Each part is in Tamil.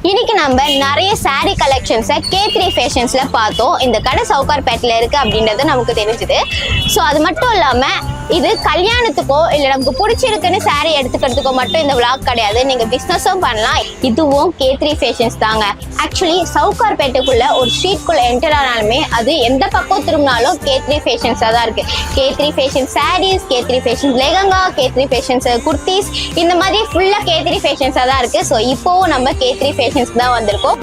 இன்னைக்கு நம்ம நிறைய saree collections K3 Fashionsல பார்த்தோம். இந்த கடை சவுகார்பேட்ல இருக்கு அப்படின்றது நமக்கு தெரிஞ்சது. ஸோ அது மட்டும் இல்லாம இது கல்யாணத்துக்கோ இல்லை நமக்கு பிடிச்சிருக்குன்னு saree எடுத்துக்கிறதுக்கோ மட்டும் இந்த vlog கிடையாது. நீங்க பிசினஸும் பண்ணலாம். இதுவும் K3 Fashions தாங்க. ஆக்சுவலி சவுகார்பேட்டுக்குள்ள ஒரு ஸ்ட்ரீட்குள்ள என்டர் ஆனாலுமே அது எந்த பக்கம் திரும்பினாலும் K3 Fashions தான் இருக்கு. K3 Fashions sarees, K3 Fashions lehenga, K3 Fashions kurtis, இந்த மாதிரி ஃபுல்லா K3 Fashions தான் இருக்கு. ஸோ இப்போவும் நம்ம K3 Fashions தான் வந்திருக்கோம்.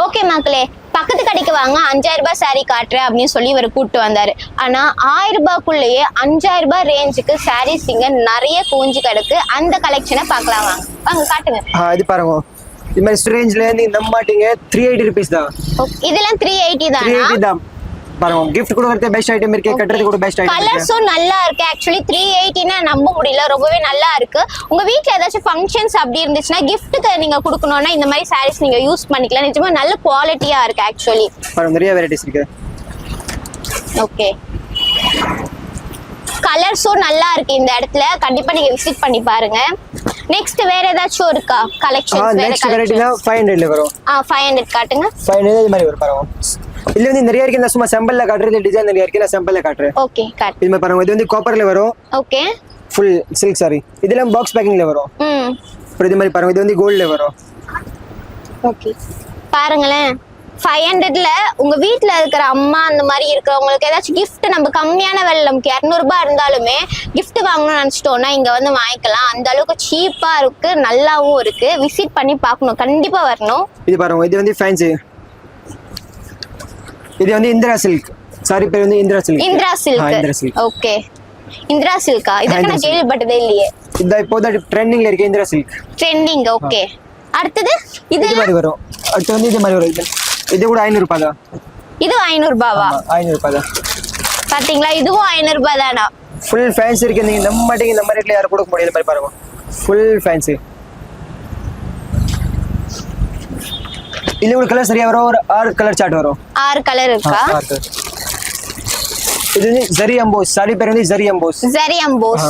ஓகே மக்களே, பக்கத்து கடைக்கு வாங்க 5000 ரூபாய் சாரி காட்டுறேன் அப்படின்னு சொல்லி இவர் கூப்பிட்டு வந்தாரு. ஆனா 1000 ரூபாய்க்குள்ளேயே 5000 ரூபாய் ரேஞ்சுக்கு சாரீஸ் இங்க நிறைய குவிஞ்சு கிடக்கு. அந்த கலெக்ஷனை பார்க்கலாம் வாங்க. வாங்க காட்டுங்க. இது பாருங்க, இந்த மாதிரி ரேஞ்ச்ல நீங்க நம்ப மாட்டீங்க, 380 ரூபீஸ் தான். இதெல்லாம் 380 தானா? 380 தான். பாருங்க, gift கொடுக்கறது பெஸ்ட் ஐட்டம் இருக்கு, கட்டறது கூட பெஸ்ட் ஐட்டம் இருக்கு. கலர்ஸும் நல்லா இருக்கு. ஆக்சுவலி 380 னா நம்ப முடியல, ரொம்பவே நல்லா இருக்கு. உங்க வீட்ல ஏதாச்சும் ஃபங்க்ஷன்ஸ் அப்படி இருந்துச்சுன்னா கிஃப்ட்டுக்கு நீங்க கொடுக்கணும்னா இந்த மாதிரி சாரீஸ் நீங்க யூஸ் பண்ணிக்கலாம். நிஜமா நல்ல குவாலிட்டியா இருக்கு. ஆக்சுவலி பாருங்க, நிறைய வெரைட்டிஸ் இருக்கு. ஓகே, கலர்ஸும் நல்லா இருக்கு. இந்த இடத்துல கண்டிப்பா நீங்க விசிட் பண்ணி பாருங்க. நெக்ஸ்ட் வேற ஏதாச்சும் இருக்கா கலெக்ஷன்ஸ்? வேற நெக்ஸ்ட் வெரைட்டினா 500 ல வரும். 500 காட்டுங்க. 500 இந்த மாதிரி வரும் பாருங்க. இல்ல வந்து நிறைய இருக்கு. நான் சும்மா சாம்பிள்ல காட்டுறது, டிசைன் நிறைய இருக்கு, நான் சாம்பிள்ல காட்டுறேன். ஓகே காட்டு. இது மாதிரி பாருங்க, இது வந்து காப்பர்ல வரும். Okay, full silk saree. இதெல்லாம் பாக்ஸ் பேக்கிங்ல வரும். அப்புறம் இது மாதிரி பாருங்க, இது வந்து கோல்ட்ல வரும். ஓகே, பாருங்களேன். 500ல உங்க வீட்ல இருக்கிற அம்மா அந்த மாதிரி இருக்கிறவங்களுக்கு ஏதாச்சும் கிஃப்ட் நம்ம கம்மியான விலை, நமக்கு 200 ரூபாய் இருந்தாலுமே கிஃப்ட் வாங்கணும்னு நினைச்சிட்டோம்னா இங்க வந்து வாங்கிக்கலாம். அந்த அளவுக்கு சீப்பா இருக்கு, நல்லாவும் இருக்கு. விசிட் பண்ணி பார்க்கணும், கண்டிப்பா வரணும். இது பாருங்க, இது வந்து ஃபேன்சி. இது வந்து இந்திரா சில்க் சாரி, பேர் வந்து Indira silk. Indira silk. Okay, Indira சில்கா? இதற்கு நான் கேள்விப்பட்டதே இல்லையே. இது இப்போதான் ட்ரெண்டிங்ல இருக்கு இந்திரா சில்க். ட்ரெண்டிங். ஓகே, அடுத்தது இது மாதிரி வரும். அடுத்து வந்து இது மாதிரி வரும். இது கூட 500 ரூபாய் தான். இது 500 ரூபாவா? 500 ரூபாய் தான். பாத்தீங்களா, இதுவும் 500 ரூபாய் தானா? ஃபுல் ஃபேன்சி இருக்கு. நீங்க நம்ப மாட்டீங்க, இந்த மாதிரி ரேட்ல யாரும் கொடுக்க முடியாது. மாதிரி பாருங்க, ஃபுல் ஃபேன்சி. இதுல ஒரு கலர் சரியா வரும். ஒரு 6 கலர் சார்ட் வரும். 6 கலர் இருக்கா? இது வந்து ஜரி எம்போஸ் சாரி, பேர் வந்து zari EMBOSS. Zari EMBOSS.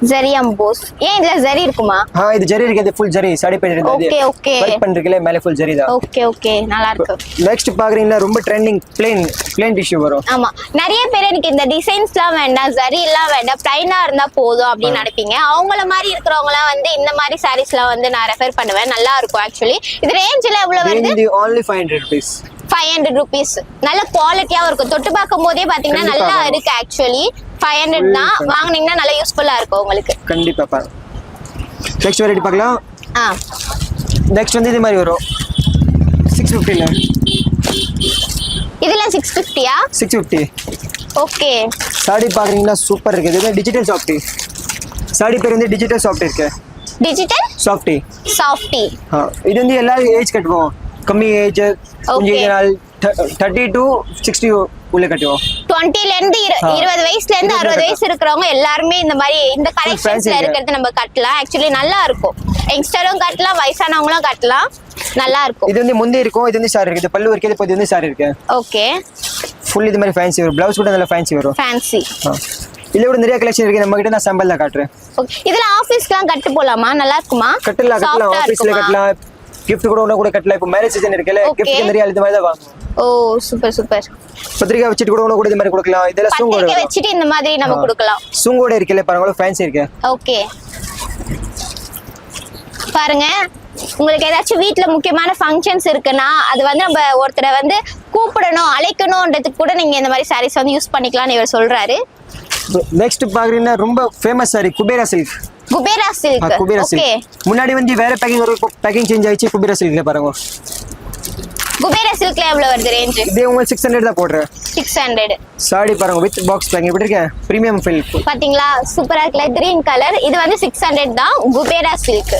Zari EMBOSS. ஏன் இதுல ஜரி இருக்குமா? இது ஜரி இருக்கு. இது ஃபுல் ஜரி சாரி பேர் இருக்கு. ஓகே ஓகே, வர்க் பண்றீங்களே மேலே ஃபுல் ஜரி தான். ஓகே ஓகே, நல்லா இருக்கு. நெக்ஸ்ட் பாக்குறீங்கன்னா ரொம்ப ட்ரெண்டிங் ப்ளைன் டிஷ்யூ வரும். ஆமா, நிறைய பேர் எனக்கு இந்த டிசைன்ஸ்லாம் வேண்டாம், ஜரி எல்லாம் வேண்டாம், ப்ளைனா இருந்தா போதும் அப்படின்னு நினைப்பீங்க. அவங்கள மாதிரி இருக்கிறவங்கலாம் வந்து இந்த மாதிரி சாரீஸ்லாம் வந்து நான் ரெஃபர் பண்ணுவேன். நல்லா இருக்கும். ஆக்சுவலி இது ரேஞ்சில எவ்வளவு வருது? இது only 500 rupees. 500 rupees. நல்ல குவாலிட்டியாவும் இருக்கும். தொட்டு பார்க்கும் போதே பாத்தீங்கன்னா நல்லா இருக்கு. ஆக்சுவலி 500 தான். வாங்குனீங்கன்னா நல்லா யூஸ்ஃபுல்லா இருக்கும் உங்களுக்கு. கண்டிப்பா பாருங்க. நெக்ஸ்ட் வெரைட்டி பார்க்கலாம். நெக்ஸ்ட் வந்து இது மாதிரி வரும் 650 ல. இதெல்லாம் 650யா? 650. ஓகே, சாரி பாக்குறீங்கன்னா சூப்பர் இருக்கு. இது டிஜிட்டல் சாஃப்டி சாரி, பேர் வந்து டிஜிட்டல் சாஃப்டி இருக்கு. Digital softy. இது வந்து எல்லா ஏஜ் கட்டுவோம். கம்மி ஏஜ் கொஞ்சம் நாள் 30 to 60 உள்ள கட்டுவோம். 20 ல இருந்து 20 வயசுல இருந்து 60 வயசு இருக்கிறவங்க எல்லாருமே இந்த மாதிரி இந்த கலெக்ஷன்ஸ்ல இருக்கிறது நம்ம கட்டலாம். ஆக்சுவலி நல்லா இருக்கும். யங்ஸ்டரும் கட்டலாம், வயசானவங்களும் கட்டலாம், நல்லா இருக்கும். இது வந்து முந்தி இருக்கும். இது வந்து சாரி இருக்கு. இது பல்லு இருக்கு. இது வந்து சாரி இருக்கு. ஓகே, ஃபுல் இது மாதிரி ஃபேன்சி வரும். ப்ளவுஸ் கூட நல்ல ஃபேன்சி வரும். ஃபேன்சி. இதுல கூட நிறைய கலெக்ஷன் இருக்கு. நம்ம கிட்ட நான் சாம்பிள் தான் காட்டுறேன். ஓகே, இதெல்லாம் ஆபீஸ்க்குலாம் கட்டு போலாமா? நல்லா இருக்குமா? கட்டலாம். ஆபீஸ்ல கட்டலாம், gift கூட கட்டலாம். இப்போ மேரேஜ் சீசன் இருக்குல, gift நிறைய இது மாதிரி தான் வாங்குவோம். ஓ சூப்பர் சூப்பர். பத்திரிக்கை வச்சிட்டு கூட இது மாதிரி கொடுக்கலாம். இதெல்லாம் சூங்கோட பத்திரிக்கை வச்சிட்டு இந்த மாதிரி நம்ம கொடுக்கலாம். சூங்கோட இருக்குல பாருங்க, ஃபேன்சி இருக்கு. ஓகே, பாருங்க. உங்களுக்கு ஏதாச்சும் வீட்ல முக்கியமான ஃபங்க்ஷன்ஸ் இருக்குன்னா அது வந்து நம்ம ஒருத்தரை வந்து கூப்பிடணும், அழைக்கணும்ன்றதுக்கு கூட நீங்க இந்த மாதிரி சாரீஸ் வந்து யூஸ் பண்ணிக்கலாம்னு இவர் சொல்றாரு. நெக்ஸ்ட் பாக்குறீங்கன்னா ரொம்ப famous sorry Kubera silk. Kubera silk. Okay, முன்னாடி வந்து வேற பேக்கிங் வரும், இப்போ பேக்கிங் சேஞ்ச் ஆயிச்சு. குபேரா சில்க்ல பாருங்க. குபேரா சில்க்ல எவ்வளவு வருது ரேஞ்ச்? இது உங்களுக்கு 600 தான் போடுறேன். 600. சாரி பாருங்க, வித் பாக்ஸ் பேக்கிங் எப்படி இருக்கு, பிரீமியம் ஃபில். பாத்தீங்களா, சூப்பரா இருக்குல, கிரீன் கலர். இது வந்து 600 தான். குபேரா சில்க்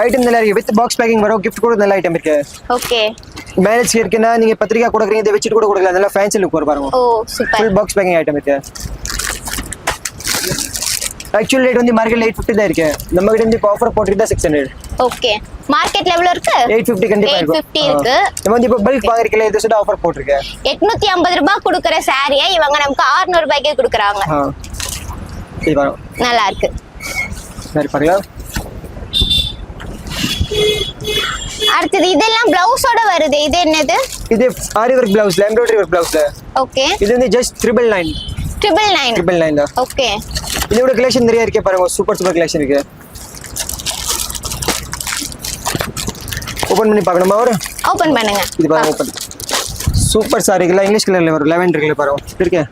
ஐட்டம் நல்லா இருக்கு. வித் பாக்ஸ் பேக்கிங் வரும். gift கூட நல்ல ஐட்டம் இருக்கு. ஓகே, மேரேஜ் இருக்குன்னா நீங்க பத்திரிக்கை கொடுக்குறீங்க, இதை வச்சிட்டு கூட கொடுக்கலாம். நல்லா ஃபேன்சி லுக் வரும் பாருங்க. Oh super. Full box packing item இருக்கு. ஆக்சுவல் ரேட் வந்து மார்க்கெட்ல 850 தான் இருக்கு. நம்ம கிட்ட வந்து ஆஃபர் போட்டுட்டு தான் 600. ஓகே மார்க்கெட்ல எவ்வளவு இருக்கு? 850 கண்டிப்பா இருக்கும். 850 இருக்கு. நம்ம வந்து இப்போ பல்க் வாங்குறதுல இது சொல்ல ஆஃபர் போட்டுருக்கேன். 850 ரூபாய் கொடுக்குற சாரியை இவங்க நமக்கு 600 ரூபாய்க்கு கொடுக்குறாங்க. இது பாருங்க நல்லா இருக்கு. சரி பாருங்க. அடுத்தது இதெல்லாம் பிளவுஸோட வருது. இது என்னது? இது ஆரி ஒர்க் பிளவுஸ்ல எம்ப்ராய்டரி ஒர்க் பிளவுஸ்ல. ஓகே இது வந்து ஜஸ்ட் 999. 999 தான். ஓகே இதோட கலெக்ஷன் நிறைய இருக்கு பாருங்க. சூப்பர் கலெக்ஷன் இருக்கு. ஓபன் பண்ணி பார்க்கணுமா? ஒரு ஓபன் பண்ணுங்க. இது பாருங்க ஓபன். சூப்பர் சாரிக்குலாம் இங்கிலீஷ் கலர்ல வரும். லாவெண்டர் கலர் பாருங்க. இருக்கு.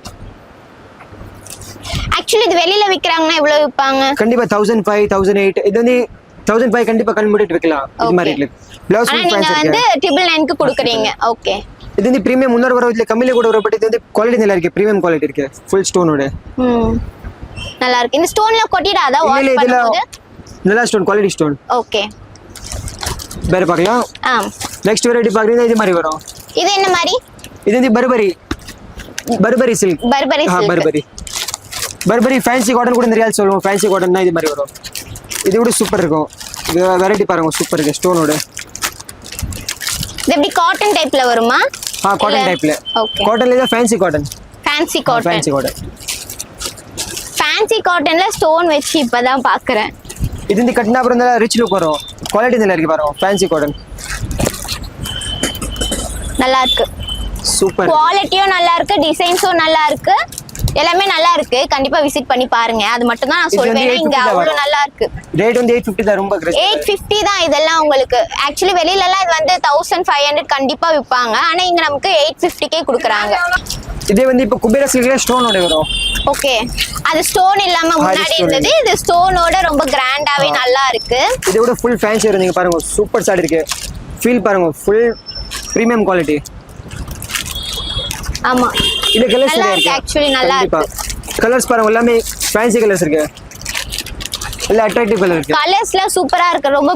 ஆக்சுவலி இது வெளியில விக்கிறாங்கன்னா எவ்வளவு விப்பாங்க? கண்டிப்பா 1005 1008. இது வந்து 1005 கண்டிப்பா கன்வெர்ட் விக்கலாம். இது மாதிரி இருக்கு. பிளவுஸ் ஆனா நீங்க வந்து 999 க்கு கொடுக்குறீங்க. ஓகே இது வந்து பிரீமியம் முன்னூறு வர இதுல கம்மியில கூட வர. பட் இது வந்து குவாலிட்டி நல்லா இருக்கு. பிரீமியம் குவாலிட்டி இருக்கு. ஃபுல் ஸ்டோனோட. நல்லா இருக்கு. இந்த ஸ்டோன்ல கொட்டிடாதா வாஷ் பண்ணும்போது? நல்லா ஸ்டோன் குவாலிட்டி ஸ்டோன். ஓகே வேற பார்க்கலாம். நெக்ஸ்ட் வெரைட்டி பாக்குறீங்க. இது மாதிரி வரும். இது என்ன மாதிரி? இது வந்து Burberry silk. Burberry fancy cotton கூட நிறைய சொல்லுவோம். ஃபேன்சி காட்டன் இது மாதிரி வரும். இது கூட சூப்பர் இருக்கும். இது வெரைட்டி பாருங்க சூப்பர் இருக்கு ஸ்டோனோட. இது எப்படி காட்டன் டைப்ல வருமா? காட்டன் டைப்ல. ஓகே காட்டன்ல இது ஃபேன்சி காட்டன். ஃபேன்சி காட்டன்ல ஸ்டோன் வச்சு இப்பதான் பாக்குறேன். இது வந்து கட்டினா அப்புறம் ரிச் லுக் வரும். குவாலிட்டி நல்லா இருக்கு பாருங்க. ஃபேன்சி காட்டன் நல்லா இருக்கு. சூப்பர் குவாலிட்டியும் நல்லா இருக்கு. டிசைன்ஸும் நல்லா இருக்கு. எல்லாமே நல்லா இருக்கு. கண்டிப்பா விசிட் பண்ணி பாருங்க. அது மட்டும் தான் நான் சொல்வேன். இங்க அவ்வளவு நல்லா இருக்கு. ரேட் வந்து 850 தான். ரொம்ப கிரேட். 850 தான் இதெல்லாம் உங்களுக்கு. ஆக்சுவலி வெளியில எல்லாம் இது வந்து 1500 கண்டிப்பா விப்பாங்க. ஆனா இங்க நமக்கு 850 கொடுக்குறாங்க. இதே வந்து இப்ப குபேர சில்க்ல ஸ்டோனோட வரும். ஓகே அது ஸ்டோன் இல்லாம முன்னாடி இருந்தது. இது ஸ்டோனோட ரொம்ப கிராண்டாவே நல்லா இருக்கு. இதோட ஃபுல் ஃபேன்சி வரும். நீங்க பாருங்க சூப்பர் சாரி இருக்கு. ஃபீல் பாருங்க ஃபுல் பிரீமியம் குவாலிட்டி. ஆமா இந்த கலர்ஸ் நல்லா இருக்கு. ஆக்சுவலி நல்லா இருக்கு. கலர்ஸ் பாருங்க எல்லாமே ஃபேன்சி கலர்ஸ் இருக்கு. இல்ல அட்ராக்டிவ் கலர் இருக்கு. கலர்ஸ்ல சூப்பரா இருக்கு. ரொம்ப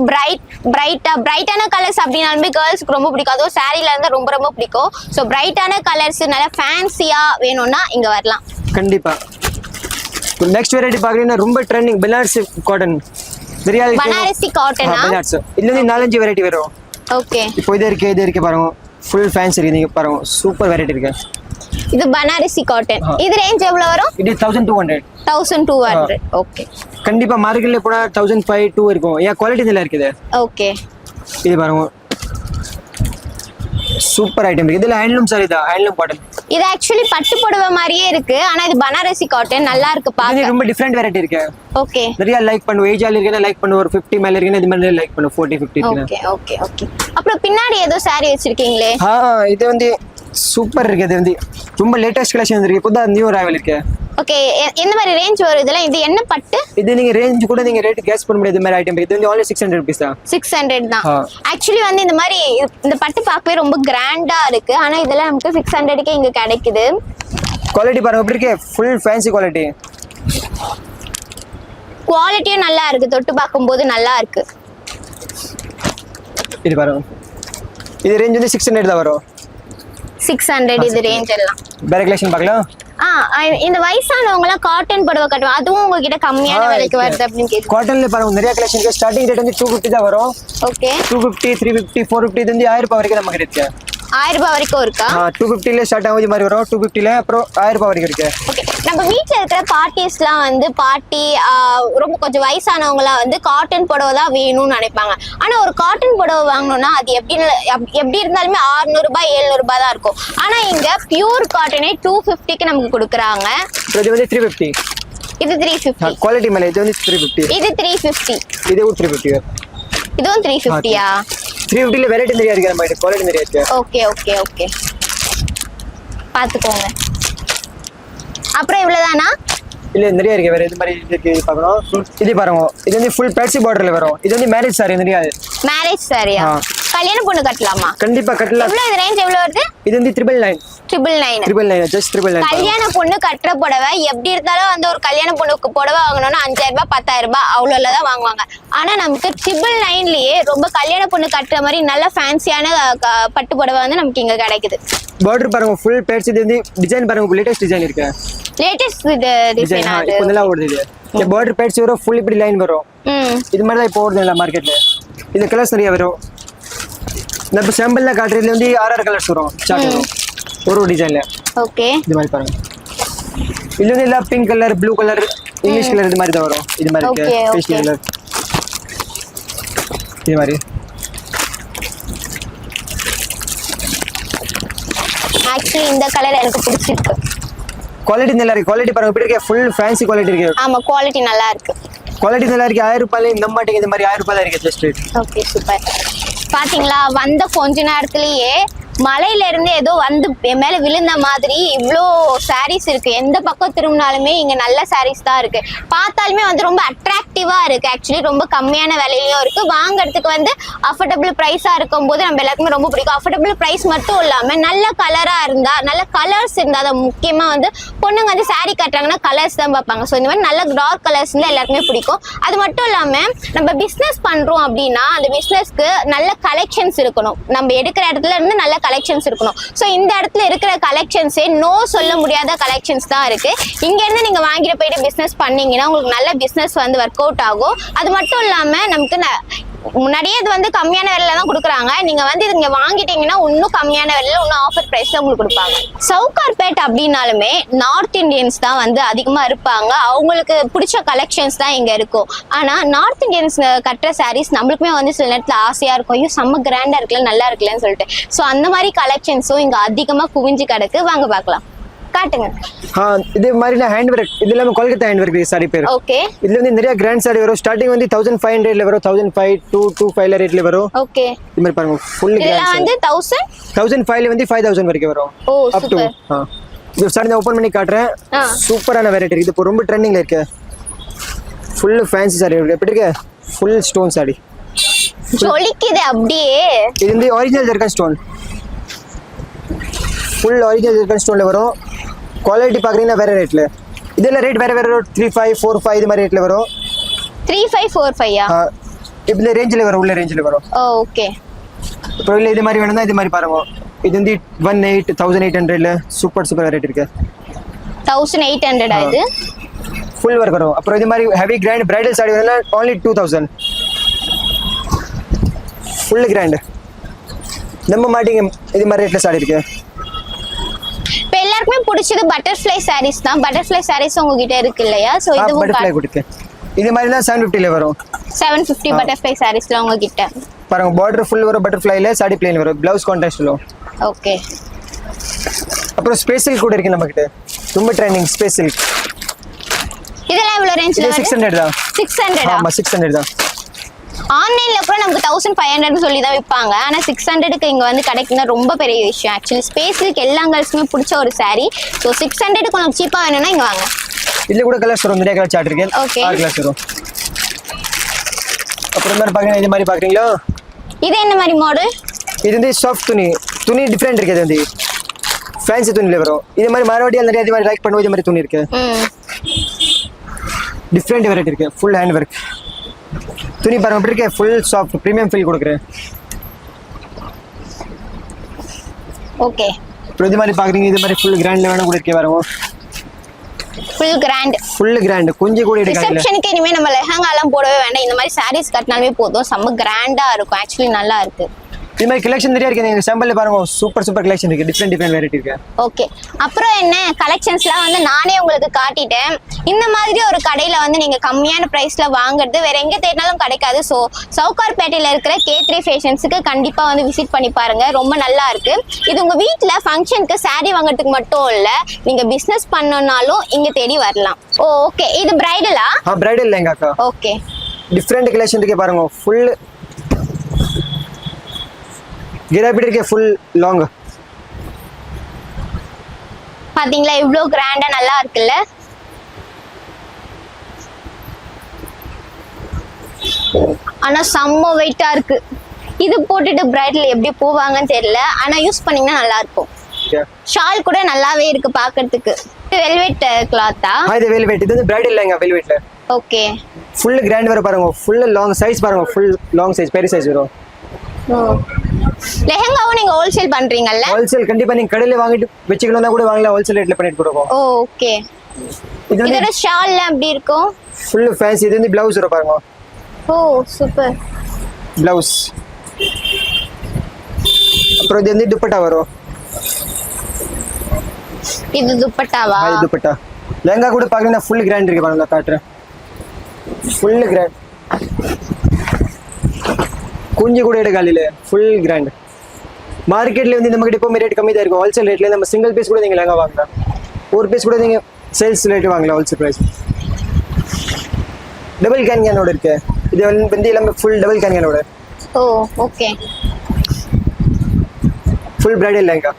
பிரைட்டான கலர்ஸ் அப்படினாலுமே கேர்ள்ஸ்க்கு ரொம்ப பிடிக்கும். அதுவும் சாரில இருந்தா ரொம்ப ரொம்ப பிடிக்கும். சோ பிரைட்டான கலர்ஸ் நல்ல ஃபேன்சியா வேணும்னா இங்க வரலாம். கண்டிப்பா. நெக்ஸ்ட் வெரைட்டி பாக்குறீங்கன்னா ரொம்ப ட்ரெண்டிங் பனாரசி காட்டன். பனாரசி காட்டனா? பனாரசி. இதுல இருந்து 4-5 வெரைட்டி வரும். ஓகே இப்போ இது இருக்கு பாருங்க. ஃபுல் ஃபேன்சி இருக்கு. நீங்க பாருங்க சூப்பர் வெரைட்டி இருக்கு. இது பனாரசி காட்டன். இது ரேஞ்ச் எவ்வளவு வரும்? இது 1200. 1200. ஓகே கண்டிப்பா மார்க்கெட்ல போனா 1005 2 இருக்கும். ஏன் குவாலிட்டி நல்லா இருக்குது. ஓகே இது பாருங்க சூப்பர் ஐட்டம் இருக்கு. இதுல ஹேண்ட்லூம் சாரி தான். Handloom cotton. இது ஆக்சுவலி பட்டு புடவை மாதிரியே இருக்கு. ஆனா இது பனாரசி காட்டன். நல்லா இருக்கு பாக்க. இது ரொம்ப டிஃபரண்ட் வெரைட்டி இருக்கு. ஓகே நிறைய லைக் பண்ணுவோம். ஏஜ் ஆல இருக்கேனா லைக் பண்ணுவோம். ஒரு 50 மேல இருக்கேனா இது மாதிரி லைக் பண்ணுவோம். 40 50 இருக்கேனா. ஓகே அப்புறம் பின்னாடி ஏதோ சாரி வச்சிருக்கீங்களே? இது வந்து சூப்பர் இருக்கு. இது வந்து ரொம்ப லேட்டஸ்ட் கலெக்ஷன் வந்திருக்கு. புது நியூ அரைவல் இருக்கு. ஓகே எந்த மாதிரி ரேஞ்ச் வரும் இதெல்லாம்? இது என்ன பட்டு? இது நீங்க ரேஞ்ச் கூட நீங்க ரேட் கெஸ் பண்ண முடியாது. மாதிரி ஐட்டம் இது வந்து only 600 rupees தான். 600 தான். ஆக்சுவலி வந்து இந்த மாதிரி இந்த பட்டு பார்க்கவே ரொம்ப கிராண்டா இருக்கு. ஆனா இதெல்லாம் நமக்கு 600 க்கே இங்க கிடைக்குது. குவாலிட்டி பாருங்க எப்படி இருக்கு. Full fancy quality. குவாலிட்டியும் நல்லா இருக்கு. தொட்டு பார்க்கும்போது நல்லா இருக்கு. இது பாருங்க. இது ரேஞ்ச் வந்து 600 தான் வரும். 600 இது ரேஞ்ச் எல்லாம். வேற கலெக்ஷன் பார்க்கலாம். இந்த வயசானவங்க எல்லாம் காட்டன் புடவை கட்டுவாங்க. அதுவும் உங்ககிட்ட கம்மியான விலைக்கு வருது அப்படின்னு கேக்குது. காட்டன்ல பாருங்க நிறைய கலெக்ஷன் இருக்கு. ஸ்டார்டிங் ரேட் வந்து 250 தான் வரும். ஓகே 250 350 450 இது வந்து 1000 ரூபாய் வரைக்கும் நமக்கு இருக்கு. 1000 ரூபாய் வரைக்கும் இருக்கா? 250 ல ஸ்டார்ட் ஆகுது மாதிரி வரும். 250 ல அப்புறம் 1000 ரூபாய் வரைக்கும் இருக்கு. ஓகே நம்ம வீட்ல இருக்கிற பார்ட்டிஸ்லாம் வந்து ரொம்ப கொஞ்சம் வயசானவங்கலாம் வந்து காட்டன் புடவை தான் வேணும்னு நினைப்பாங்க. ஆனா ஒரு காட்டன் புடவை வாங்கணும்னா அது எப்படி இருந்தாலுமே 600 ரூபாய் 700 ரூபாய் தான் இருக்கும். ஆனா இங்க பியூர் காட்டனே 250 க்கு நமக்கு கொடுக்குறாங்க. இது வந்து 350. இது 350. குவாலிட்டி மேல இது வந்து 350. இது 350. இது 350. இதுவும் 350யா? 350 ல வெரைட்டி நிறைய இருக்கு. நம்ம குவாலிட்டி நிறைய இருக்கு. ஓகே பாத்துக்கோங்க. அப்புறம் இவ்வளவுதானா? இல்ல நிறைய இருக்கு. வேற இது மாதிரி இருக்கு பார்க்கணும். இது பாருங்க. இது வந்து ஃபுல் பேட்சி பார்டர்ல வரும். இது வந்து மேரேஜ் சாரி. நிறைய மேரேஜ் சாரியா? கல்யாண பொண்ணு கட்டலாமா? கண்டிப்பா கட்டலாம். எவ்வளவு இது ரேஞ்ச் எவ்வளவு வருது? இது வந்து 999 ஜஸ்ட் 999. கல்யாண பொண்ணு கட்டுற புடவை எப்படி இருந்தாலும் வந்து ஒரு கல்யாண பொண்ணுக்கு புடவை வாங்கணும்னா 5000 ரூபாய் 10000 ரூபாய் அவ்வளவுல தான் வாங்குவாங்க. ஆனா நமக்கு 999லயே ரொம்ப கல்யாண பொண்ணு கட்டுற மாதிரி நல்ல ஃபேன்சியான பட்டு புடவை வந்து நமக்கு இங்க கிடைக்குது. பார்டர் பாருங்க ஃபுல் பேட்சி. இது வந்து டிசைன் பாருங்க லேட்டஸ்ட் டிசைன் இருக்கு. லேட்டஸ்ட் டிசைன் அது. இப்போதெல்லாம் ஓடுது. பார்டர் பேட்ச் வரும் ஃபுல் இப்படி லைன் வரும் இது மாதிரி தான் இப்போ ஓடுது இல்லை மார்க்கெட்ல இது கலர்ஸ் நிறைய வரும் நான் இப்போ சாம்பிள்ல காட்டுறதுல வந்து 6 கலர்ஸ் வரும் சார்ட் வரும் ஒரு டிசைன்ல ஓகே இது மாதிரி பாருங்க இதுல வந்து எல்லாம் pink colour blue colour English colour இது மாதிரி தான் வரும் இது மாதிரி இருக்கு பேஸ்டல் கலர் இது மாதிரி ஆக்சுவலி இந்த கலர் எனக்கு பிடிச்சிருக்கு குவாலிட்டி நல்லா இருக்கு குவாலிட்டி பாருங்க இப்படி இருக்கு ஃபுல் ஃபேன்சி குவாலிட்டி இருக்கு ஆமா குவாலிட்டி நல்லா இருக்கு குவாலிட்டி நல்லா இருக்கு 1000 ரூபாயில இந்த மாட்டேங்க இந்த மாதிரி 1000 ரூபாய் தான் இருக்கு ஜஸ்ட் ஓகே சூப்பர் பாத்தீங்களா வந்த கொஞ்ச நேரத்திலேயே மலையில இருந்து ஏதோ வந்து என் மேல விழுந்த மாதிரி இவ்வளோ சாரீஸ் இருக்கு எந்த பக்கம் திரும்பினாலுமே இங்க நல்ல சாரீஸ் தான் இருக்கு பார்த்தாலுமே வந்து ரொம்ப அட்ராக்டிவா இருக்கு ஆக்சுவலி ரொம்ப கம்மியான விலையிலயும் இருக்கு வாங்குறதுக்கு வந்து அஃபோர்டபுள் பிரைஸா இருக்கும் போது நம்ம எல்லாருக்குமே ரொம்ப பிடிக்கும் அஃபோர்டபுள் பிரைஸ் மட்டும் இல்லாம நல்ல கலரா இருந்தா நல்ல கலர்ஸ் இருந்தா அதை முக்கியமா வந்து பொண்ணுங்க வந்து சாரீ கட்டுறாங்கன்னா கலர்ஸ் தான் பார்ப்பாங்க ஸோ இந்த மாதிரி நல்ல டார்க் கலர்ஸ் இருந்தா எல்லாருக்குமே பிடிக்கும் அது மட்டும் இல்லாம நம்ம பிசினஸ் பண்றோம் அப்படின்னா அந்த பிசினஸ்க்கு நல்ல கலெக்ஷன்ஸ் இருக்கணும் நம்ம எடுக்கிற இடத்துல இருந்து நல்ல கலெக்ஷன்ஸ் இருக்கணும் ஸோ இந்த இடத்துல இருக்கிற கலெக்ஷன்ஸே நோ சொல்ல முடியாத கலெக்ஷன்ஸ் தான் இருக்கு இங்க இருந்து நீங்க வாங்கிட்டு போயிட்டு பிசினஸ் பண்ணீங்கன்னா உங்களுக்கு நல்ல பிசினஸ் வந்து ஒர்க் அவுட் ஆகும் அது மட்டும் இல்லாம நமக்கு முன்னாடியே இது வந்து கம்மியான விலையில தான் கொடுக்குறாங்க நீங்க வந்து இது இங்க வாங்கிட்டீங்கன்னா இன்னும் கம்மியான விலையில இன்னும் ஆஃபர் பிரைஸ்ல உங்களுக்கு கொடுப்பாங்க சவுகார்பேட் அப்படின்னாலுமே நார்த் இந்தியன்ஸ் தான் வந்து அதிகமா இருப்பாங்க அவங்களுக்கு பிடிச்ச கலெக்ஷன்ஸ் தான் இங்க இருக்கும் ஆனா நார்த் இந்தியன்ஸ் கட்டுற சாரீஸ் நம்மளுக்குமே வந்து சில நேரத்துல ஆசையா இருக்கும் ஐயோ செம்ம கிராண்டா இருக்குல்ல நல்லா இருக்குல்லன்னு சொல்லிட்டு ஸோ அந்த மாதிரி கலெக்ஷன்ஸும் இங்க அதிகமா குவிஞ்சு கிடக்கு வாங்க பார்க்கலாம் காட்டுங்க இதே மாதிரி நான் ஹேண்ட் ஒர்க் இது எல்லாமே கொல்கத்தா ஹேண்ட் ஒர்க் சாரி பேர் ஓகே இதுல வந்து நிறைய கிராண்ட் சாரி வரும் ஸ்டார்டிங் வந்து 1500 ல வரும் 1500 225 ரேட்ல வரும் ஓகே இது மாதிரி பாருங்க ஃபுல் இதெல்லாம் வந்து 1500 ல வந்து 5000 வரைக்கும் வரும் ஓ அப் டு இது சாரி நான் ஓபன் பண்ணி காட்றேன் சூப்பரான வெரைட்டி இது இப்போ ரொம்ப ட்ரெண்டிங்ல இருக்கு ஃபுல் ஃபேன்சி சாரி எப்படி இருக்கு ஃபுல் ஸ்டோன் சாரி ஜொலிக்குது அப்படியே இது வந்து original zircon stone full original zircon ஸ்டோன்ல வரும் குவாலிட்டி பாக்குறீங்கன்னா வேற ரேட்ல இதெல்லாம் ரேட் வேற வேற 35 45 இது மாதிரி ரேட்ல வரும் 3545 இந்த ரேஞ்சில வரும் உள்ள ரேஞ்சில வரும் ஓகே இப்போ இல்ல இது மாதிரி வேணும்னா இது மாதிரி பாருங்க இது வந்து 1800 ல சூப்பர் ரேட் இருக்கு 1800 இது ஃபுல் ஒர்க் வரும் அப்புறம் இது மாதிரி ஹெவி கிராண்ட் பிரைடல் சாரி வேணும்னா only 2000 ஃபுல் கிராண்ட் நம்ம மாட்டிங்க இது மாதிரி ரேட்ல சாரி இருக்கு இப்போ எல்லாருக்குமே பிடிச்சது பட்டர்ஃப்ளை சாரீஸ் தான் பட்டர்ஃப்ளை சாரீஸ் உங்ககிட்ட இருக்கு இல்லையா சோ இது பட்டர்ஃப்ளை கொடுக்கு இது மாதிரி தான் 750 ல வரும் 750 பட்டர்ஃப்ளை சாரீஸ்ல உங்ககிட்ட பாருங்க border full வரும் பட்டர்ஃப்ளைல சாரி plain வரும் ப்ளவுஸ் கான்ட்ராஸ்ட் வரும் ஓகே அப்புறம் ஸ்பெஷல் கூட இருக்கு நம்ம கிட்ட ரொம்ப ட்ரெண்டிங் ஸ்பெஷல் இதெல்லாம் எவ்வளவு ரேஞ்ச்ல இது 600 தான் 600 ஆமா 600 தான் ஆன்லைன்ல கூட நமக்கு 1500 சொல்லி தான் விற்பாங்க ஆனா 600க்கு இங்க வந்து கிடைக்குன்னா ரொம்ப பெரிய விஷயம் ஆக்சுவலி ஸ்பேஸ்க்கு எல்லா கேர்ள்ஸ்க்குமே பிடிச்ச ஒரு saree ஸோ 600க்கு உங்களுக்கு சீப்பா வேணும்னா இங்க வாங்க இதுல கூட கலர்ஸ் வரும் நிறைய கலர் சார்ட் இருக்கு 6 கலர்ஸ் வரும் அப்புறம் என்ன பாக்குறீங்க இது மாதிரி பாக்குறீங்களா இது என்ன மாதிரி மாடல் இது வந்து சாஃப்ட் துணி டிஃபரெண்ட் இருக்கு இது வந்து ஃபேன்சி துணில வரும் இது மாதிரி மாரவாடியால் நிறைய இது மாதிரி லைக் பண்ணுவோம் இது மாதிரி துணி இருக்கு டிஃபரெண்ட் வெரைட்டி இருக்கு ஃபுல் ஹேண்ட் ஒர்க் துணி பாருங்க எப்படி இருக்கு ஃபுல் சாஃப்ட் பிரீமியம் ஃபீல் கொடுக்குறேன் ஓகே இப்போ இது மாதிரி பாக்குறீங்க இது மாதிரி ஃபுல் கிராண்ட்ல வேணும் கூட இருக்கே வரும் ஃபுல் கிராண்ட் கொஞ்சம் கூட எடுக்காது ரிசப்ஷனுக்கு இனிமே நம்ம லெஹங்கா எல்லாம் போடவே வேண்டாம் இந்த மாதிரி சாரீஸ் கட்டினாலுமே போதும் செம்ம கிராண்டா இருக்கும் ஆக்சுவலி நல்லா இருக்கு இது மாதிரி கலெக்ஷன் நிறைய இருக்கு நீங்க சாம்பிள்ல பாருங்க சூப்பர் கலெக்ஷன் இருக்கு டிஃபரெண்ட் வெரைட்டி இருக்கு ஓகே அப்புறம் என்ன கலெக்ஷன்ஸ்லாம் வந்து நானே உங்களுக்கு காட்டிட்டேன் இந்த மாதிரி ஒரு கடையில வந்து நீங்க கம்மியான பிரைஸ்ல வாங்குறது வேற எங்க தேடினாலும் கிடைக்காது ஸோ சவுகார்பேட்டையில இருக்கிற K3 ஃபேஷன்ஸுக்கு கண்டிப்பா வந்து விசிட் பண்ணி பாருங்க ரொம்ப நல்லா இருக்கு இது உங்க வீட்டுல ஃபங்க்ஷனுக்கு saree வாங்குறதுக்கு மட்டும் இல்ல நீங்க பிசினஸ் பண்ணனாலும் இங்க தேடி வரலாம் ஓகே இது பிரைடலா bridal lehenga okay different collection இருக்கு பாருங்க ஃபுல் கிராபிட் இருக்கு ஃபுல் லாங் பாத்தீங்களா இவ்ளோ கிராண்டா நல்லா இருக்குல்ல ஆனா செம்ம வெயிட்டா இருக்கு இது போட்டுட்டு பிரைடல் எப்படி போவாங்கன்னு தெரியல ஆனா யூஸ் பண்ணீங்கன்னா நல்லா இருக்கும் ஷால் கூட நல்லாவே இருக்கு பாக்கிறதுக்கு வெல்வெட் கிளாத்தா இது வெல்வெட் இது வந்து பிரைடல் லெஹங்கா வெல்வெட்ல ஓகே ஃபுல் கிராண்ட் வர பாருங்க ஃபுல் லாங் சைஸ் பாருங்க ஃபுல் லாங் சைஸ் பெரிய சைஸ் வரும் லெஹங்காவும் நீங்க ஹோல்சேல் பண்றீங்கல்ல ஹோல்சேல் கண்டிப்பா நீங்க கடையில வாங்கிட்டு வெச்சிக்கணும்னா கூட வாங்கலாம் ஹோல்சேல் ரேட்ல பண்ணிட்டு கொடுப்போம் ஓகே இதோட ஷால்ல எப்படி இருக்கும் ஃபுல் ஃபேன்சி. இது வந்து பிளவுஸ் வரும் பாருங்க. Oh super. பிளவுஸ். அப்புறம் இது வந்து துப்பட்டா வரும். இது துப்பட்டாவா? இது துப்பட்டா. லெங்கா கூட பாத்தீங்கன்னா ஃபுல் கிராண்ட் இருக்கு பாருங்க, காட்டுறேன். Full grand. கொஞ்சம் கூட எடுக்காலில ஃபுல் கிராண்ட். மார்க்கெட்ல வந்து நம்ம கிட்ட இப்போ ரேட் கம்மி தான் இருக்கும். ஹோல்சேல் ரேட்ல நம்ம சிங்கிள் பீஸ் கூட நீங்க லெங்கா வாங்கலாம். ஒரு பீஸ் கூட நீங்க சேல்ஸ் ரேட் வாங்கலாம் ஹோல்சேல் பிரைஸ். டபுள் கேன்கனோட இருக்கு. இது வந்து எல்லாமே ஃபுல் டபுள் கேன்கனோட. ஓ ஓகே. Full bridal lehenga.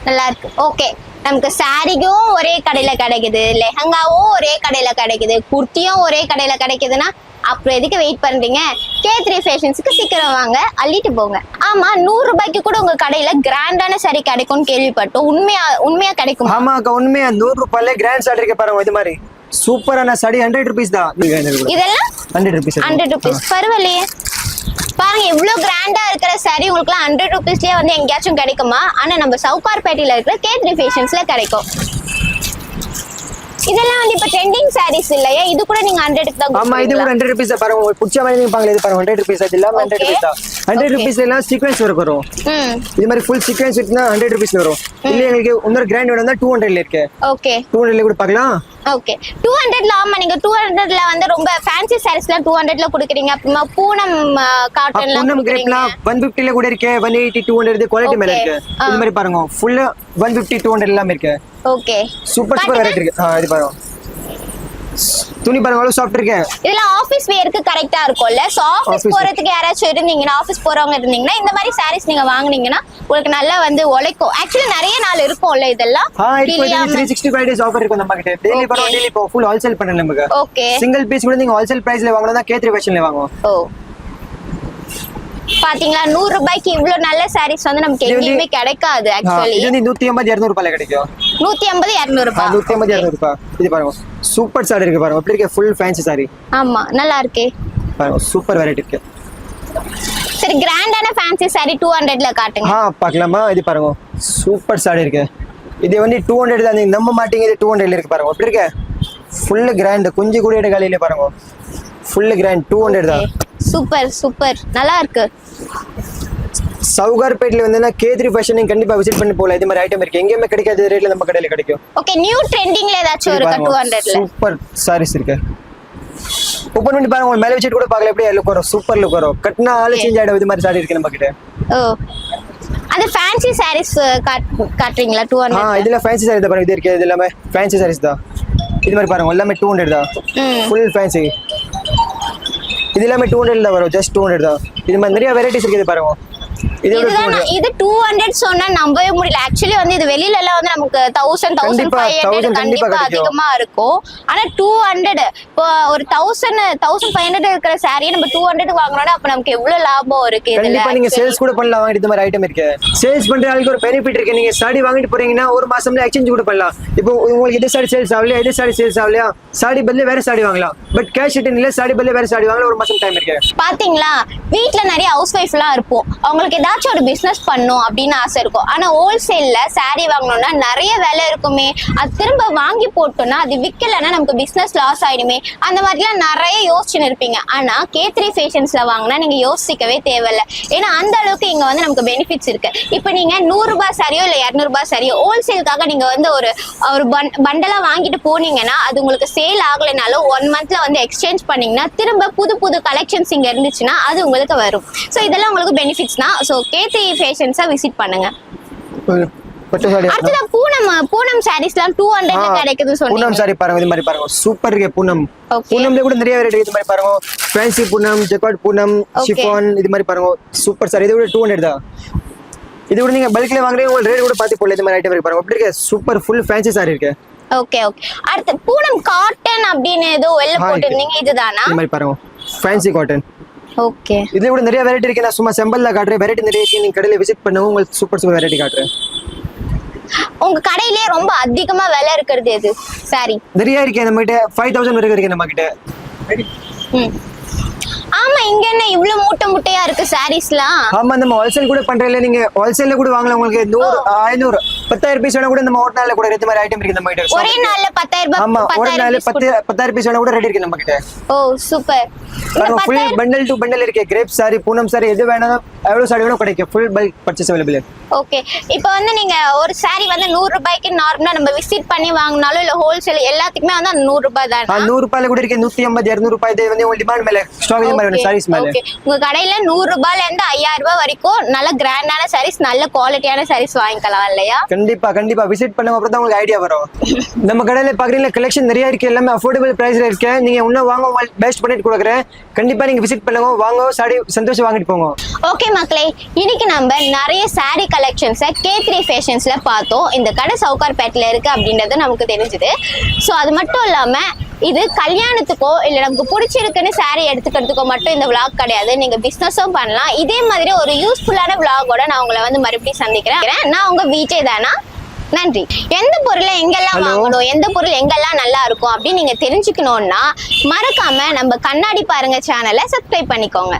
நல்லா இருக்கு. ஓகே, நமக்கு சாரிக்கும் ஒரே கடையில கிடைக்குது, லெஹங்காவும் ஒரே கடையில கிடைக்குது, குர்த்தியும் ஒரே கடையில கிடைக்குதுன்னா அப்புறம் எதுக்கு வெயிட் பண்றீங்க? K3 ஃபேஷன்ஸ்க்கு சீக்கிரம் வாங்க, அள்ளிட்டு போங்க. ஆமா, 100 ரூபாய்க்கு கூட உங்க கடையில கிராண்டான சாரி கிடைக்கும்னு கேள்விப்பட்டோம். உண்மையா கிடைக்கும்? ஆமா அக்கா, உண்மையா 100 ரூபாயில கிராண்ட் சாரி இருக்கு பாருங்க. இது மாதிரி சூப்பரான சாரி 100 rupees தான். இதெல்லாம் 100 rupees. 100 rupees. பரவாயில்லையே. பாருங்க, இவ்வளவு கிராண்டா இருக்கிற சாரி உங்களுக்கு 100 rupeesலயே வந்து எங்கேயாச்சும் கிடைக்குமா? ஆனா நம்ம சவுகார்பேட்டையில இருக்கிற K3 ஃபேஷன்ஸ்ல கிடைக்கும். இதெல்லாம் வந்து இப்ப ட்ரெண்டிங் சாரீஸ் இல்லையா? இது கூட நீங்க 100க்கு தான். ஆமா, இது கூட 100 rupees பாருங்க. உங்களுக்கு பிடிச்ச மாதிரி நீங்க பாருங்க. இது பாருங்க 100 rupees. அது இல்லாம 100 rupees தான். 100 rupees எல்லாம் சீக்வென்ஸ் வரும். இது மாதிரி ஃபுல் சீக்வென்ஸ் இருக்குன்னா 100 rupees வரும். இல்ல உங்களுக்கு இன்னொரு கிராண்ட் வேணும்னா 200 ல இருக்கு. ஓகே, 200 கூட பார்க்கலாம். ஓகே, 200ல. ஆமா, நீங்க 200ல வந்து ரொம்ப ஃபேன்சி சாரீஸ்லாம் 200ல கொடுக்குறீங்க. அப்புறமா பூனம் காட்டன்ல பூனம் கிரேப்லாம் 150 ல கூட இருக்கு. 180 200 குவாலிட்டி மேல இருக்கு. இது மாதிரி பாருங்க, ஃபுல் 150 200 எல்லாம் இருக்கு. ஓகே, சூப்பர் வெரைட்டி இருக்கு. இது பாருங்க, துணி பாருங்க அவ்வளவு சாஃப்ட் இருக்கு. இதெல்லாம் ஆபீஸ் வேருக்கு கரெக்ட்டா இருக்கும்ல. சோ ஆபீஸ் போறதுக்கு யாராச்சும் இருந்தீங்கன்னா, ஆபீஸ் போறவங்க இருந்தீங்கன்னா இந்த மாதிரி சாரீஸ் நீங்க வாங்குனீங்கன்னா உங்களுக்கு நல்லா வந்து உழைக்கும். एक्चुअली நிறைய நாள் இருக்கும்ல இதெல்லாம். இப்போ 365 days ஆஃபர் இருக்கு நம்ம கிட்ட. டெய்லி பாருங்க, டெய்லி இப்போ ஃபுல் ஹோல்சேல் பண்றோம் நமக்கு. ஓகே, சிங்கிள் பீஸ் கூட நீங்க ஹோல்சேல் பிரைஸ்ல வாங்குறதா K3 ஃபேஷன்ல வாங்குவோம். ஓ, பாத்தீங்களா, 100 ரூபாய்க்கு இவ்ளோ நல்ல சாரீஸ் வந்து நமக்கு எங்கேயுமே கிடைக்காது. एक्चुअली இது 150 200 ரூபாயில கிடைக்கும். 150 200 ரூபாய். 150 200 ரூபாய். இது பாருங்க, சூப்பர் சாரி இருக்கு பாருங்க. அப்படி இருக்கு, ஃபுல் ஃபேன்சி சாரி. ஆமா, நல்லா இருக்கு பாருங்க, சூப்பர் வெரைட்டி இருக்கு. சரி, கிராண்டான ஃபேன்சி சாரி 200ல காட்டுங்க. பார்க்கலாமா? இது பாருங்க, சூப்பர் சாரி இருக்கு. இது வந்து 200 தான். நீங்க நம்ப மாட்டீங்க, இது 200ல இருக்கு பாருங்க. அப்படி இருக்கு, ஃபுல் கிராண்ட். கொஞ்சம் கூட எடுக்காலில பாருங்க, ஃபுல் கிராண்ட் 200 தான். சூப்பர் சூப்பர், நல்லா இருக்கு. சவுகார்பேட்ல வந்து K3 ஃபேஷன் நீங்க கண்டிப்பா விசிட் பண்ணி போலாம். இது மாதிரி ஐட்டம் இருக்கு, எங்கேயுமே கிடைக்காத ரேட்ல நம்ம கடையில கிடைக்கும். ஓகே, நியூ ட்ரெண்டிங்ல ஏதாச்சும் இருக்கா 200ல? சூப்பர் சாரீஸ் இருக்கு. ஓபன் பண்ணி பாருங்க, மேல வச்சிட்டு கூட பார்க்கல. எப்படி லுக் வரும், சூப்பர் லுக் வரும். கட்னா ஆளு சேஞ்ச் ஆயிடும். இது மாதிரி சாரி இருக்கு நம்ம கிட்ட. ஓ, அது ஃபேன்சி சாரீஸ் காட்றீங்களா 200? இதுல ஃபேன்சி சாரி தான் பாருங்க. இது இருக்கு, இது எல்லாமே ஃபேன்சி சாரீஸ் தான். இது மாதிரி பாருங்க, எல்லாமே 200 தான். Full fancy. இது எல்லாமே 200 தான் வரும். ஜஸ்ட் 200 தான். இது மாதிரி நிறைய வெரைட்டிஸ் இருக்கு. இது பாருங்க, இது 200 சொன்னா நம்பவே முடியல. ஆக்சுவலி வந்து இது வெளியில எல்லாம் வந்து நமக்கு 1000 1500 கண்டிப்பா அதிகமா இருக்கும். ஆனா 200 இப்போ ஒரு 1500 இருக்கிற சாரியை நம்ம 200 வாங்குறோம்னா அப்ப நமக்கு எவ்வளவு லாபம் இருக்கு. கண்டிப்பா நீங்க சேல்ஸ் கூட பண்ணலாம். வாங்கிட்டு இந்த மாதிரி ஐட்டம் இருக்கு. சேல்ஸ் பண்ற ஆளுக்கு ஒரு பெனிஃபிட் இருக்கு. நீங்க சாரி வாங்கிட்டு போறீங்கன்னா ஒரு மாசம்ல எக்ஸ்சேஞ்ச் கூட பண்ணலாம். இப்போ உங்களுக்கு இது சாரி சேல்ஸ் ஆகலையா, இது சாரி சேல்ஸ் ஆகலையா, சாரி பதில வேற சாரி வாங்கலாம். பட் கேஷ் ரிட்டர்ன் இல்ல, சாரி பதில வேற சாரி வாங்கலாம். ஒரு மாசம் டைம் இருக்கு. பாத்தீங்களா, வீட்ல நிறைய ஹவுஸ் வைஃப் எல்லாம் இருப்போம். அவங்களுக்கு ஏதாச்சும் ஒரு பிசினஸ் பண்ணும் அப்படின்னு ஆசை இருக்கும். ஆனா ஹோல்சேல்ல சாரி வாங்கணும்னா நிறைய வேலை இருக்குமே. அது திரும்ப வாங்கி போட்டோம்னா அது விற்கலன்னா நமக்கு பிசினஸ் லாஸ் ஆயிடுமே. அந்த மாதிரிலாம் நிறைய யோசிச்சுன்னு இருப்பீங்க. ஆனா K3 ஃபேஷன்ஸ்ல வாங்கினா நீங்க யோசிக்கவே தேவையில்லை. ஏன்னா அந்த அளவுக்கு இங்க வந்து நமக்கு பெனிஃபிட்ஸ் இருக்கு. இப்போ நீங்க 100 ரூபாய் சாரியோ இல்ல 200 ரூபாய் சாரியோ ஹோல்சேலுக்காக நீங்க வந்து ஒரு பண்டலா வாங்கிட்டு போனீங்கன்னா அது உங்களுக்கு சேல் ஆகலைனாலும் 1 மந்த்ல வந்து எக்ஸ்சேஞ்ச் பண்ணீங்கன்னா திரும்ப புது புது கலெக்ஷன்ஸ் இங்க இருந்துச்சுன்னா அது உங்களுக்கு வரும். ஸோ இதெல்லாம் உங்களுக்கு பெனிஃபிட்ஸ் தான். ஸோ K3 ஃபேஷன்ஸை விசிட் பண்ணுங்க. அடுத்தது பூனம் சாரீஸ்லாம் 200ல கிடைக்குதுன்னு சொன்னீங்க. பூனம் சாரி பாருங்க, இது மாதிரி பாருங்க, சூப்பர் இருக்கு. பூனம்ல கூட நிறைய வெரைட்டி. இது மாதிரி பாருங்க, fancy Poonam, jacquard Poonam, chiffon, இது மாதிரி பாருங்க, சூப்பர் சாரி. இது கூட 200 தான். இது கூட நீங்க பல்க்ல வாங்குறீங்க, உங்களுக்கு ரேட் கூட பாத்து போடல. இது மாதிரி ஐட்டம் இருக்கு பாருங்க. அப்படி இருக்கு, சூப்பர் ஃபுல் ஃபேன்சி சாரி இருக்கு. Okay okay. அடுத்து பூனம் காட்டன் அப்படின்னு ஏதோ வெல்ல போட்டுருந்தீங்க, இதுதானா? இது மாதிரி பாருங்க, ஃபேன்சி காட்டன். ஓகே, இதுல கூட நிறைய வெரைட்டி இருக்கு. நான் சும்மா சாம்பிள்ல காட்டுறேன். வெரைட்டி நிறைய இருக்கு. நீங்க கடையில விசிட் பண்ணுங்க, உங்களுக்கு சூப்பர் சூப்பர் வெரைட்டி காட்டுறேன். உங்க கடையிலே ரொம்ப அதிகமா விலை இருக்குது எது சாரி? நிறைய இருக்கு நம்ம கிட்ட. 5000 வரைக்கும் இருக்கு நம்ம கிட்ட. ஆமா, இங்க என்ன இவ்ளோ மூட்டையா இருக்கு சாரீஸ்லாம்? ஆமா, நம்ம ஹோல்சேல் கூட பண்றல. நீங்க ஹோல்சேல்ல கூட வாங்கலாம். உங்களுக்கு 100 500 10,000 பீஸ் வேணா கூட நம்ம ஒரு நாள்ல கூட இந்த மாதிரி ஐட்டம் இருக்கு நம்ம கிட்ட. ஒரே நாள்ல 10,000 ஆமா, ஒரு நாள்ல ரூபாய் 10,000 பீஸ் வேணா கூட ரெடி இருக்கு நம்ம கிட்ட. Oh super. Full bundle to bundle இருக்கு. கிரேப் சாரி, பூனம் சாரி எது வேணாலும் எவ்வளவு சாரி வேணும் கிடைக்கும். Full bulk purchase available. Okay. இப்போ வந்து நீங்க ஒரு saree வந்து 100 ரூபாய்க்கு நார்மலா நம்ம விசிட் பண்ணி வாங்கினாலும் இல்ல ஹோல்சேல் எல்லாத்துக்குமே வந்து அந்த 100 ரூபாய் தான். 100 ரூபாயில கூட இருக்கு. 150 200 ரூபாய் இது வந்து உங்க டிமாண்ட் மேல ஸ்டாக் இந்த மாதிரி சாரீஸ் மேல. ஓகே. உங்க கடையில 100 ரூபாயில இருந்து 5000 ரூபாய் வரைக்கும் நல்ல கிராண்டான sarees, நல்ல குவாலிட்டியான sarees வாங்கிக்கலாம் இல்லையா? கண்டிப்பா கண்டிப்பா விசிட் பண்ண அப்புறம் தான் உங்களுக்கு ஐடியா வரும். நம்ம கடையில பாக்குறீங்களா கலெக்ஷன் நிறைய இருக்கு. எல்லாமே அஃபோர்டபிள் பிரைஸ்ல இருக்கு. நீங்க இன்னும் வாங்க பெஸ்ட் பண்ணிட்டு கொடுக்குறேன். கண்டிப்பா நீங்க விசிட் பண்ணுங்க, வாங்க சாரி சந்தோஷம் வாங்கிட்டு போங்க. ஓகே மக்களே, இன்னைக்கு நம்ம நிறைய saree கலெக்ஷன்ஸை K3 ஃபேஷன்ஸ்ல பார்த்தோம். இந்த கடை சவுகார்பேட்ல இருக்கு அப்படின்றது நமக்கு தெரிஞ்சுது. ஸோ அது மட்டும் இல்லாம இது கல்யாணத்துக்கோ இல்ல நமக்கு பிடிச்சிருக்குன்னு saree எடுத்துக்கிறதுக்கோ மட்டும் இந்த vlog கிடையாது. நீங்க பிசினஸும் பண்ணலாம். இதே மாதிரி ஒரு யூஸ்ஃபுல்லான vlog-ஓட நான் உங்களை வந்து மறுபடியும் சந்திக்கிறேன். நான் உங்க விஜய் தானா. நன்றி. எந்த பொருளை எங்கெல்லாம் வாங்கணும், எந்த பொருள் எங்கெல்லாம் நல்லா இருக்கும் அப்படின்னு நீங்க தெரிஞ்சுக்கணும்னா மறக்காம நம்ம கண்ணாடி பாருங்க சேனலை சப்ஸ்கிரைப் பண்ணிக்கோங்க.